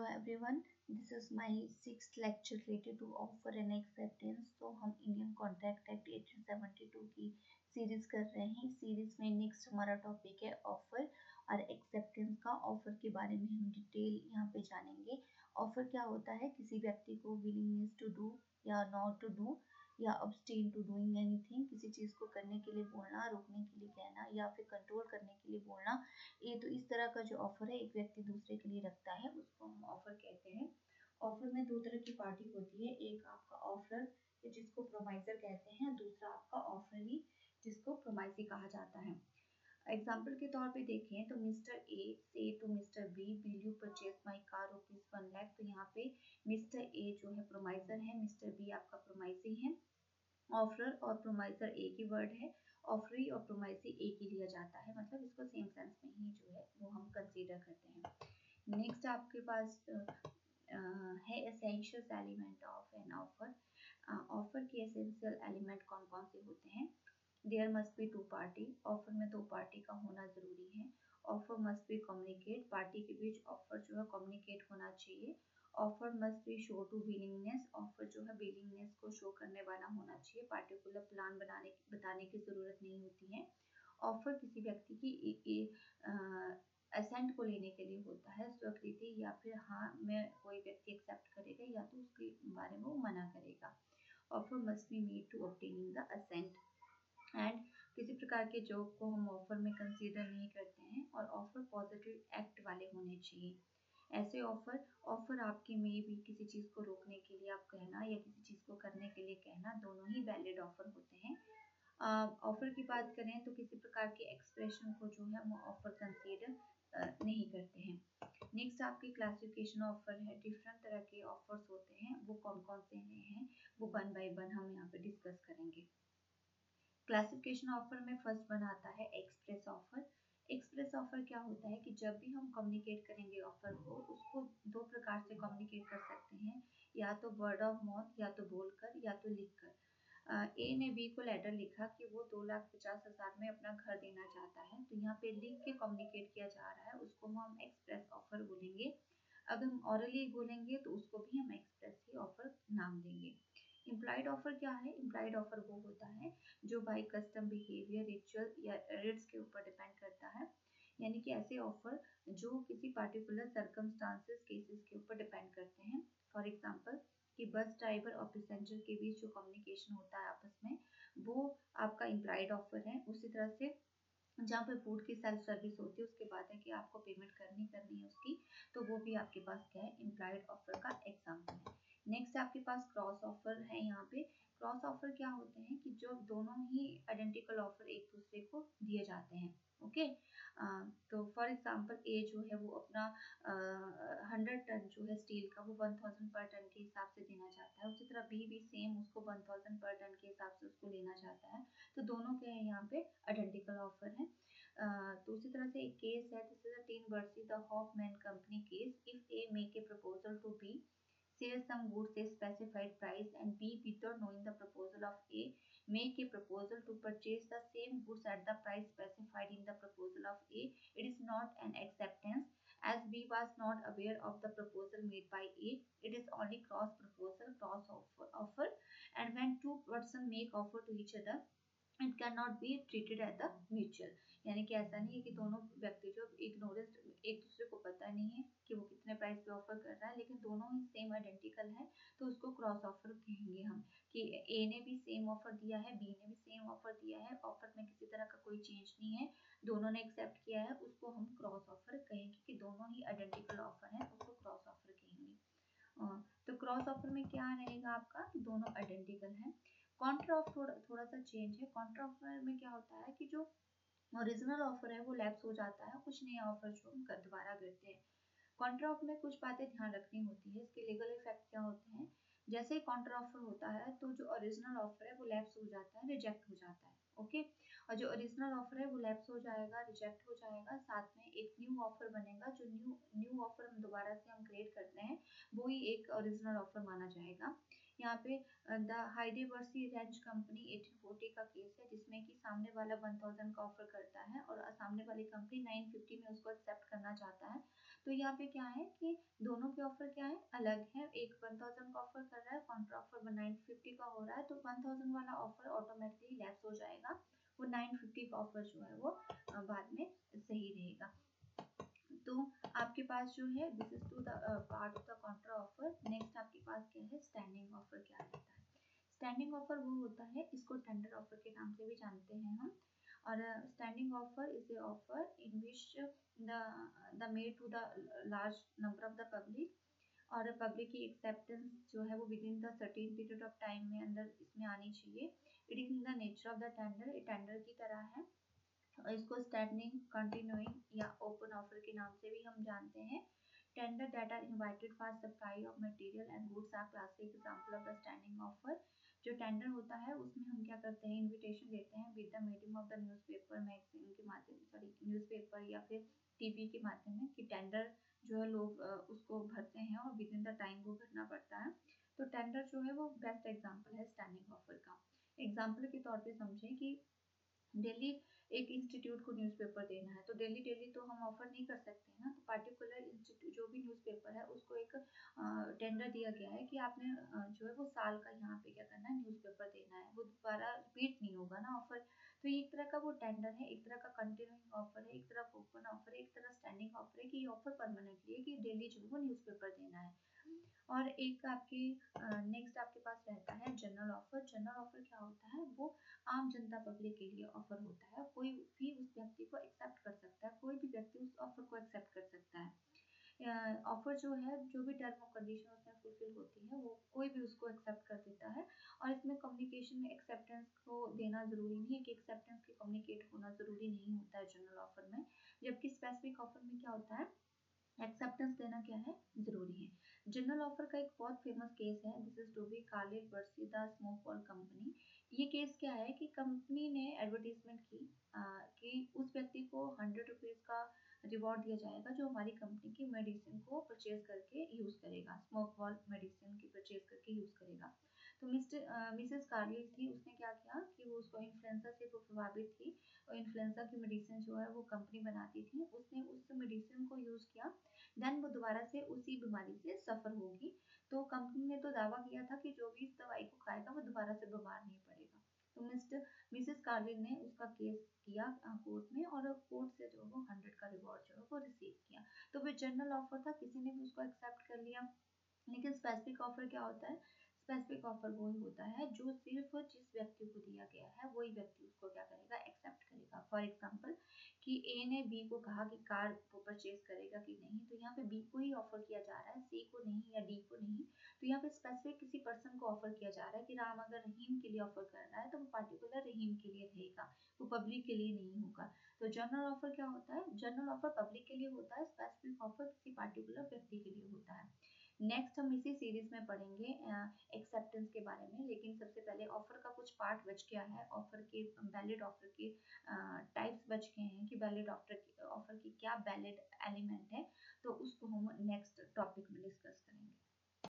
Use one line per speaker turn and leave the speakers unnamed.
everyone, this is my sixth lecture related to offer and acceptance। तो हम Indian contract act 1872 की series कर रहे हैं। सीरीज में नेक्स्ट हमारा टॉपिक है ऑफर और एक्सेप्टेंस का। ऑफर के बारे में हम डिटेल यहाँ पे जानेंगे। ऑफर क्या होता है? किसी व्यक्ति को विलिंगनेस टू डू या नॉट टू डू या अब्सटेन टू डूइंग एनीथिंग, किसी चीज को करने के लिए बोलना, रोकने के लिए कहना या फिर कंट्रोल करने के लिए बोलना। ये तो इस तरह का जो ऑफर है एक व्यक्ति दूसरे के लिए रखता है, उसको हम ऑफर कहते हैं। ऑफर में दो तरह की पार्टी होती है, एक आपका ऑफर जिसको प्रोमाइजर कहते हैं, दूसरा आपका ऑफरी जिसको प्रोमाइसी कहा जाता है। एग्जाम्पल के तौर पे देखें तो मिस्टर ए से to mister B, will you purchase my car ₹1 lakh. तो यहाँ पे मिस्टर ए जो है प्रोमाइजर है, मिस्टर बी आपका प्रोमाइसी है। ऑफर और प्रोमाइजर एक ही वर्ड है, ऑफरी और प्रोमाइसी एक ही लिया जाता है, मतलब इसको सेम सेंस में ही जो है वो हम कंसीडर करते हैं। नेक्स्ट आपके पास है essential element of an offer. Offer के एसेंशियल एलिमेंट कौन कौन से होते हैं? There must be 2 party, offer में 2 पार्टी का होना जरूरी है। Offer must be communicate, party के बीच ऑफर जो है कम्युनिकेट होना चाहिए। Offer must be show to willingness, offer जो है विलिंगनेस को शो करने वाला होना चाहिए, पार्टिकुलर प्लान बताने की जरूरत नहीं होती है। ऑफर किसी व्यक्ति की असेंट को लेने के लिए होता है, स्वीकृति या फिर हाँ में कोई व्यक्ति एक्सेप्ट करेगा या तो उसके बारे में वो मना करेगा। Offer must be made to obtaining the assent and किसी प्रकार के जॉब को हम ऑफर में कंसीडर नहीं करते हैं और ऑफर पॉजिटिव एक्ट वाले होने चाहिए। ऐसे ऑफर आपके में भी किसी चीज को रोकने के लिए आप कहना या किसी चीज को करने के लिए कहना, दोनों ही वैलिड ऑफर होते हैं। ऑफर की बात करें तो किसी प्रकार के एक्सप्रेशन को जो है वो ऑफर कंसीडर नहीं करते हैं। नेक्स्ट आपकी क्लासिफिकेशन ऑफर है, डिफरेंट तरह के ऑफर्स होते हैं, वो कौन कौन से हैं वो 1 बाय 1 हम यहाँ पे डिस्कस करेंगे। क्लासिफिकेशन ऑफर में फर्स्ट वन आता है एक्सप्रेस ऑफर। एक्सप्रेस ऑफर क्या होता है कि जब भी हम कम्युनिकेट करेंगे ऑफर को, उसको 2 प्रकार से कम्युनिकेट कर सकते हैं, या तो वर्ड ऑफ माउथ, या तो बोलकर या तो लिखकर। ए ने बी को लेटर लिखा कि वो 2,50,000 में अपना घर देना चाहता है, तो यहाँ पे लिख के कम्युनिकेट किया जा रहा है, उसको हम एक्सप्रेस ऑफर बोलेंगे। अगर हम ऑरली बोलेंगे तो उसको भी हम एक्सप्रेस ही ऑफर नाम देंगे। इम्प्लाइड ऑफर क्या है? इम्प्लाइड ऑफर वो होता है जो बाई कस्टम, बिहेवियर, रिचुअल या रिट्स के ऊपर डिपेंड करता है, यानी कि ऐसे ऑफर जो किसी पार्टिकुलर सर्कमस्टांसेस, केसेस के ऊपर डिपेंड करते हैं। फॉर एग्जांपल कि बस ड्राइवर और पैसेंजर के बीच जो कम्युनिकेशन होता है आपस में, वो आपका इम्प्लाइड ऑफर है। उसी तरह से जहाँ पे फूड की सेल्फ सर्विस होती है, उसके बाद है कि आपको पेमेंट करनी है उसकी, तो वो भी आपके पास क्या है? इम्प्लाइड ऑफर का एग्जाम्पल है। नेक्स्ट आपके पास क्रॉस ऑफर है। यहाँ पे क्रॉस ऑफर क्या होते हैं कि जो दोनों ही आइडेंटिकल ऑफर एक दूसरे को दिए जाते हैं। ओके, तो फॉर एग्जांपल ए जो है वो अपना 100 टन जो है स्टील का, वो 1000 पर टन के हिसाब से देना चाहता है। उसी तरह बी भी सेम उसको 1000 पर टन के हिसाब से उसको लेना चाहता है, तो दोनों के यहाँ पे आइडेंटिकल ऑफर है। तो उसी तरह से एक केस है, this is a teen versus the Hoffman company case. If A make a proposal to B sell some goods at specified price and B, without knowing the proposal of A, make a proposal to purchase the same goods at the price specified in the proposal of A, it is not an acceptance as B was not aware of the proposal made by A. It is only cross proposal, cross offer, and when two persons make offer to each other, it can not be treated as the mutual, यानी कि ऐसा नहीं है कि दोनों व्यक्ति जो ignorance, एक दूसरे को पता नहीं है कि वो कितने प्राइस पे ऑफर कर रहा है, लेकिन दोनों ही सेम आइडेंटिकल है, तो उसको क्रॉस ऑफर कहेंगे हम, कि ए ने भी सेम ऑफर दिया है, बी ने भी सेम ऑफर दिया है, ऑफर में किसी तरह का कोई चेंज नहीं है, दोनों ने एक्सेप्ट किया है, उसको हम क्रॉस ऑफर कहेंगे, कि दोनों ही आइडेंटिकल ऑफर है, उसको क्रॉस ऑफर कहेंगे। तो क्रॉस ऑफर में क्या रहेगा आपका? दोनों आइडेंटिकल है। कॉन्ट्रा ऑफर थोड़ा सा चेंज है। कॉन्ट्रा ऑफर में क्या होता है कि जो ओरिजिनल ऑफर है वो लैप्स हो जाता है, कुछ नया ऑफर जो हम दोबारा करते हैं। कॉन्ट्रा ऑफर में कुछ बातें ध्यान रखनी होती है, इसके लीगल इफेक्ट क्या होते हैं। जैसे ही कॉन्ट्रा ऑफर होता है तो जो ओरिजिनल ऑफर है वो लैप्स हो जाता है, रिजेक्ट हो जाता है। ओके, और जो ओरिजिनल ऑफर है वो लैप्स हो जाएगा, रिजेक्ट हो जाएगा, साथ में एक न्यू ऑफर बनेगा, जो न्यू ऑफर हम दोबारा से हम क्रिएट करते हैं, वो ही एक ओरिजिनल ऑफर माना जाएगा। यहाँ पे द हाइडेवर्सी रेंज कंपनी 1840 का केस है, जिसमें कि सामने वाला 1000 का ऑफर करता है और सामने वाली कंपनी 950 में उसको एक्सेप्ट करना चाहता है, तो यहाँ पे क्या है कि दोनों के ऑफर क्या है, अलग है। एक 1000 का ऑफर कर रहा है, काउंटर ऑफर 950 का हो रहा है, तो 1000 वाला ऑफर ऑटोमेटिकली लैप्स हो जाएगा, वो 950 का ऑफर जो है वो बाद में सही रहेगा। तो आपके पास जो है this is to the part of the counter offer. Next आपके पास क्या है, स्टैंडिंग ऑफर क्या रहता है। स्टैंडिंग ऑफर वो होता है, इसको टेंडर ऑफर के नाम से भी जानते हैं हम। और standing offer is a offer in which the made to the large number of the public, और पब्लिक की एक्सेप्टेंस जो है वो within the certain period of time में अंदर इसमें आनी चाहिए। It is in the nature of the tender, tender की तरह है। इसको स्टैंडिंग, कंटिन्यूइंग या ओपन ऑफर के नाम से भी हम जानते हैं। Tender that are invited for supply of material and goods are classic example of the standing offer। जो टेंडर होता है उसमें हम क्या करते हैं, इनविटेशन देते हैं with the medium of the newspaper, magazine के माध्यम, सॉरी न्यूज़पेपर या फिर टीवी के माध्यम में, कि टेंडर जो है लोग उसको भरते हैं और विद इन द टाइम वो भरना पड़ता है। तो टेंडर जो है वो बेस्ट एग्जाम्पल है स्टैंडिंग ऑफर का। एग्जाम्पल के तौर पे समझें कि डेली एक इंस्टीट्यूट को न्यूज़पेपर देना है, तो डेली डेली तो हम ऑफर नहीं कर सकते हैं ना, तो पार्टिकुलर इंस्टीट्यूट जो भी न्यूज़पेपर है उसको एक टेंडर दिया गया है कि आपने जो है वो साल का यहाँ पे क्या करना है, न्यूज़पेपर देना है, वो दोबारा रिपीट नहीं होगा ना ऑफर। तो ये एक तरह का वो टेंडर है, एक तरह का कंटिन्यूइंग ऑफर है, एक तरह ओपन ऑफर है, एक तरह स्टैंडिंग ऑफर है कि ये ऑफर परमानेंटली है कि डेली जो है वो न्यूज़पेपर देना है। और एक आपके नेक्स्ट आपके पास रहता है जनरल ऑफर। जनरल ऑफर क्या होता है, वो आम जनता पब्लिक के लिए ऑफर होता है, कोई भी उस व्यक्ति को एक्सेप्ट कर सकता है, कोई भी व्यक्ति उस ऑफर को एक्सेप्ट कर सकता है। ऑफर जो है, जो भी टर्म और कंडीशन उसमें फुलफिल होती है, वो कोई भी उसको एक्सेप्ट कर देता है। और इसमें कम्युनिकेशन में एक्सेप्टेंस को देना जरूरी नहीं है, कि एक्सेप्टेंस के कम्युनिकेट होना जरूरी नहीं होता है जनरल ऑफर में। जबकि स्पेसिफिक ऑफर में क्या होता है, एक्सेप्टेंस देना क्या है, जरूरी है। जनरल ऑफर का एक बहुत फेमस केस है, this is to be Carlill versus the smokeball company. ये केस क्या है कि कंपनी ने एडवर्टीजमेंट की कि उस व्यक्ति को 100 रुपीज का रिवॉर्ड दिया जाएगा जो हमारी कंपनी की मेडिसिन को परचेज करके यूज करेगा, स्मोक बॉल मेडिसिन की परचेज करके यूज करेगा। तो मिसेस कार्लिल थी, उसने क्या किया कि वो उसको इन्फ्लुएंजा से प्रभावित थी, और इन्फ्लुएंजा की मेडिसिन जो है वो कंपनी बनाती थी, उसने उस मेडिसिन को यूज किया, देन वो दोबारा से उसी बीमारी से सफर होगी। तो कंपनी ने तो दावा किया था कि जो भी इस दवाई को खाएगा वो दोबारा से बीमार नहीं पड़ेगा। तो मिसेस कार्लिन ने उसका केस किया कोर्ट में, और कोर्ट से जो वो 100 का रिवॉर्ड जो है वो रिसीव किया। तो वो जनरल ऑफर था, किसी ने भी उसको एक्सेप्ट कर लिया। लेकिन स्पेसिफिक ऑफर क्या होता है, स्पेसिफिक ऑफर वही होता है जो सिर्फ जिस व्यक्ति को दिया गया है वही व्यक्ति उसको क्या करेगा, एक्सेप्ट करेगा। फॉर एग्जाम्पल कि ए ने बी को कहा कि कार वो परचेज करेगा कि नहीं, तो यहाँ पे बी को ही ऑफर किया जा रहा है, सी को नहीं या डी को नहीं। तो यहाँ पे स्पेसिफिक किसी पर्सन को ऑफर किया जा रहा है कि राम अगर रहीम के लिए ऑफर कर रहा है तो वो पार्टिकुलर रहीम के लिए रहेगा, वो पब्लिक के लिए नहीं होगा। तो जनरल ऑफर क्या होता है, जनरल ऑफर पब्लिक के लिए होता है, स्पेसिफिक ऑफर किसी पार्टिकुलर व्यक्ति के लिए होता है। नेक्स्ट हम इसी सीरीज में पढ़ेंगे एक्सेप्टेंस के बारे में, लेकिन सबसे पहले ऑफर का कुछ पार्ट बच गया है, ऑफर के वैलिड ऑफर के टाइप्स बच गए हैं कि वैलिड ऑफर की क्या वैलिड एलिमेंट है, तो उसको हम नेक्स्ट टॉपिक में डिस्कस करेंगे।